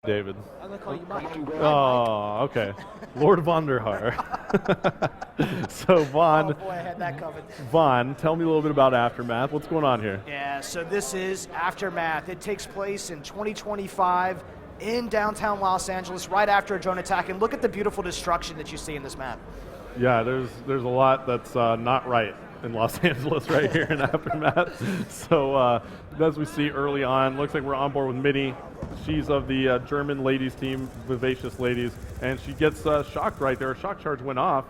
David. I'm gonna call you Mike. Oh, okay. Lord Vonderhaar. So Vaughn, Oh boy, I had that covered. Vaughn, tell me a little bit about Aftermath. What's going on here? Yeah, so this is Aftermath. It takes place in 2025 in downtown Los Angeles, right after a drone attack. And look at the beautiful destruction that you see in this map. Yeah, there's a lot that's not right in Los Angeles right here in Aftermath. So as we see early on, looks like we're on board with Minnie. She's of the German ladies team, Vivacious Ladies, and she gets shocked right there. A shock charge went off.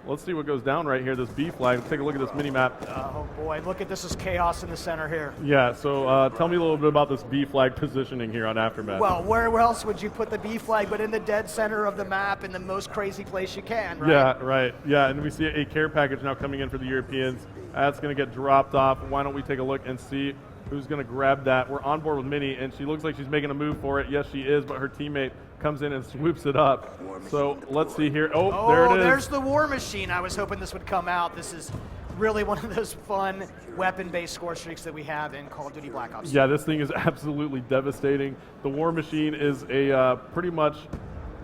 Let's see what goes down right here, this B flag. Let's take a look at this mini-map. Oh boy, look at this is chaos in the center here. Yeah, so tell me a little bit about this B flag positioning here on Aftermath. Well, where else would you put the B flag but in the dead center of the map in the most crazy place you can, right? Yeah, right. Yeah, and we see a care package now coming in for the Europeans. That's going to get dropped off. Why don't we take a look and see who's going to grab that? We're on board with Minnie, and she looks like she's making a move for it. Yes, she is, but her teammate comes in and swoops it up. So let's see here. Oh, there it is. There's the War Machine. I was hoping this would come out. This is really one of those fun weapon-based score streaks that we have in Call of Duty Black Ops. Yeah, this thing is absolutely devastating. The War Machine is a pretty much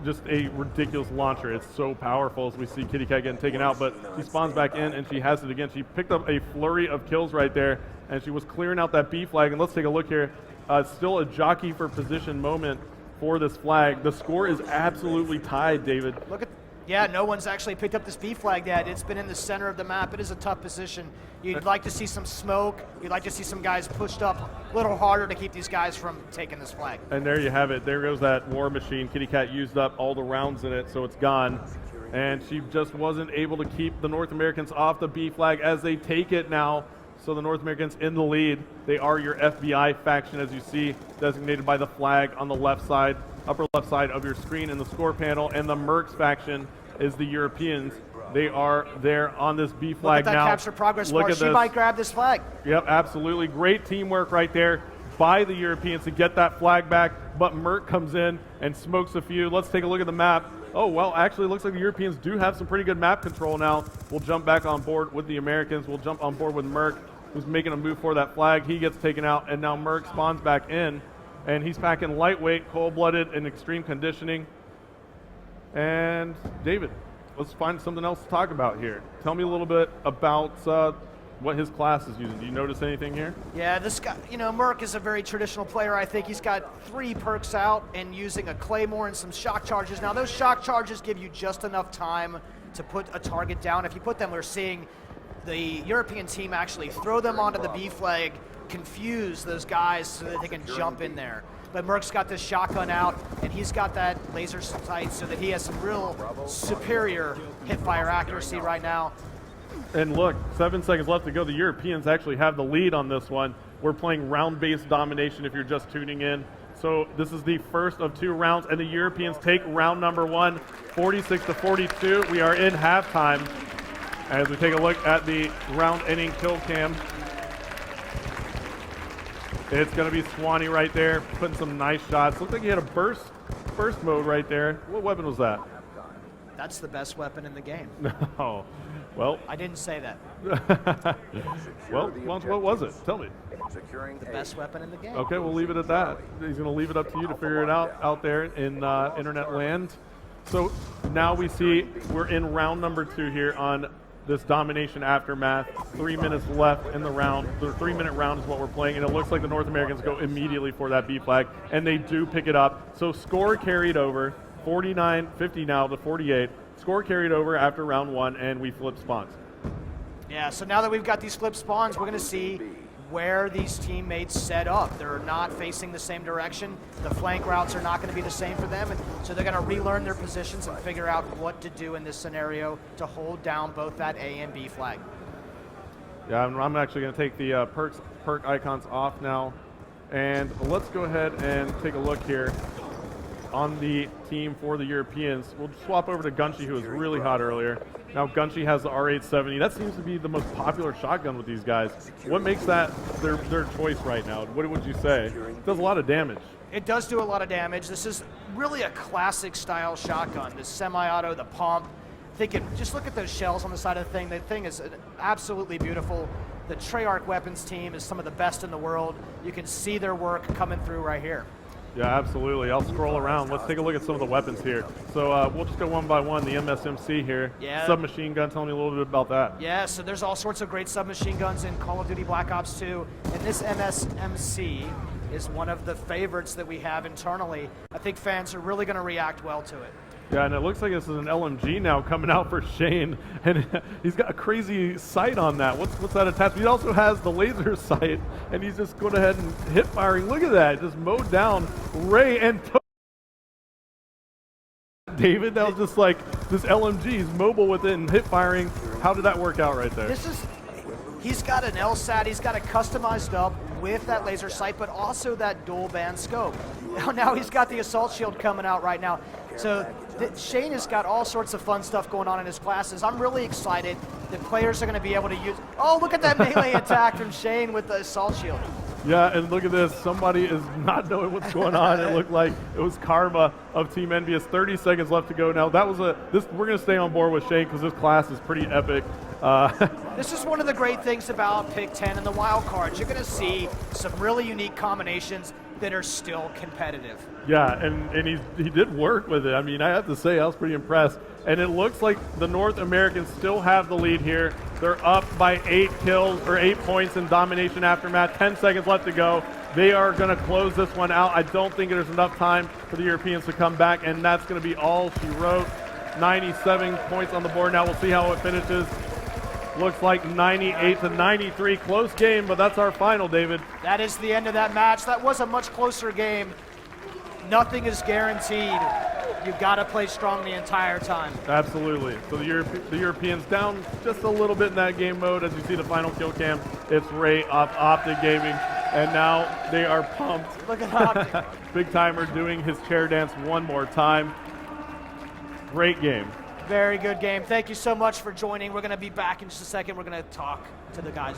just a ridiculous launcher. It's so powerful as we see Kitty Cat getting taken out, but she spawns back in and she has it again. She picked up a flurry of kills right there, and she was clearing out that B flag. And let's take a look here. Still a jockey for position moment for this flag. The score is absolutely tied, David. Look at, yeah, no one's actually picked up this B flag yet. It's been in the center of the map. It is a tough position. You'd like to see some smoke. You'd like to see some guys pushed up a little harder to keep these guys from taking this flag. And there you have it. There goes that War Machine. Kitty Cat used up all the rounds in it, so it's gone. And she just wasn't able to keep the North Americans off the B flag as they take it now. So the North Americans in the lead. They are your FBI faction, as you see, designated by the flag on the left side, upper left side of your screen in the score panel. And the Mercs faction is the Europeans. They are there on this B flag now. Look at that capture progress bar. She might grab this flag. Yep, absolutely. Great teamwork right there by the Europeans to get that flag back. But Merc comes in and smokes a few. Let's take a look at the map. Oh, well, actually, it looks like the Europeans do have some pretty good map control now. We'll jump back on board with the Americans. We'll jump on board with Merc, who's making a move for that flag. He gets taken out, and now Merc spawns back in. And he's packing lightweight, cold-blooded, and extreme conditioning. And David, let's find something else to talk about here. Tell me a little bit about what his class is using. Do you notice anything here? Yeah, this guy, you know, Merc is a very traditional player. I think he's got 3 perks out and using a Claymore and some shock charges. Now, those shock charges give you just enough time to put a target down. If you put them, we're seeing the European team actually throw them onto the B flag, confuse those guys so that they can jump in there. But Merc's got this shotgun out, and he's got that laser sight so that he has some real superior hip-fire accuracy right now. And look, 7 seconds left to go. The Europeans actually have the lead on this one. We're playing round-based domination if you're just tuning in. So this is the first of 2 rounds, and the Europeans take round number 1, 46-42. We are in halftime. As we take a look at the round-ending kill cam, it's going to be Swanee right there, putting some nice shots. Looks like he had a burst mode right there. What weapon was that? That's the best weapon in the game. No. Well, I didn't say that. well, what was it? Tell me. The best weapon in the game. Okay, we'll leave it at that. He's going to leave it up to you to figure it out there in internet land. So now we see we're in round number 2 here on this domination aftermath. 3 minutes left in the round. The 3-minute round is what we're playing, and it looks like the North Americans go immediately for that B flag, and they do pick it up. So score carried over, 49-50 now to 48. Score carried over after round 1, and we flip spawns. Yeah, so now that we've got these flip spawns, we're going to see where these teammates set up. They're not facing the same direction. The flank routes are not going to be the same for them, and so they're going to relearn their positions and figure out what to do in this scenario to hold down both that A and B flag. Yeah, I'm actually going to take the perk icons off now, and let's go ahead and take a look here on the team for the Europeans. We'll swap over to Gunshi, who was really hot earlier. Now Gunshi has the R870. That seems to be the most popular shotgun with these guys. What makes that their choice right now? What would you say? It does a lot of damage. It does do a lot of damage. This is really a classic style shotgun. The semi-auto, the pump. Just look at those shells on the side of the thing. The thing is absolutely beautiful. The Treyarch weapons team is some of the best in the world. You can see their work coming through right here. Yeah, absolutely. I'll scroll around. Let's take a look at some of the weapons here. So we'll just go one by one. The MSMC here. Yeah. Submachine gun. Tell me a little bit about that. Yeah, so there's all sorts of great submachine guns in Call of Duty Black Ops 2, and this MSMC is one of the favorites that we have internally. I think fans are really going to react well to it. Yeah, and it looks like this is an LMG now coming out for Shane, and he's got a crazy sight on that. What's that attached? He also has the laser sight, and he's just going ahead and hip firing. Look at that, just mowed down Ray and David. That was just like this LMG. He's mobile with it and hip firing. How did that work out right there? He's got an LSAT. He's got it customized up with that laser sight, but also that dual band scope. Now he's got the assault shield coming out right now. So Shane has got all sorts of fun stuff going on in his classes. I'm really excited that players are going to be able to use. Oh, look at that melee attack from Shane with the assault shield. Yeah, and look at this. Somebody is not knowing what's going on. It looked like it was Karma of Team Envious. 30 seconds left to go now. That was we're going to stay on board with Shane because this class is pretty epic. This is one of the great things about Pick 10 and the wild cards. You're going to see some really unique combinations that are still competitive. Yeah, and he did work with it. I mean, I have to say, I was pretty impressed. And it looks like the North Americans still have the lead here. They're up by 8 kills, or 8 points in Domination Aftermath. 10 seconds left to go. They are going to close this one out. I don't think there's enough time for the Europeans to come back, and that's going to be all she wrote. 97 points on the board. Now we'll see how it finishes. Looks like 98-93, close game, but that's our final, David. That is the end of that match. That was a much closer game. Nothing is guaranteed. You've got to play strong the entire time. Absolutely. So the Europeans down just a little bit in that game mode. As you see the final kill cam, it's Ray off Optic Gaming, and now they are pumped. Look at Optic. Big Timer doing his chair dance one more time. Great game. Very good game. Thank you so much for joining. We're going to be back in just a second. We're going to talk to the guys.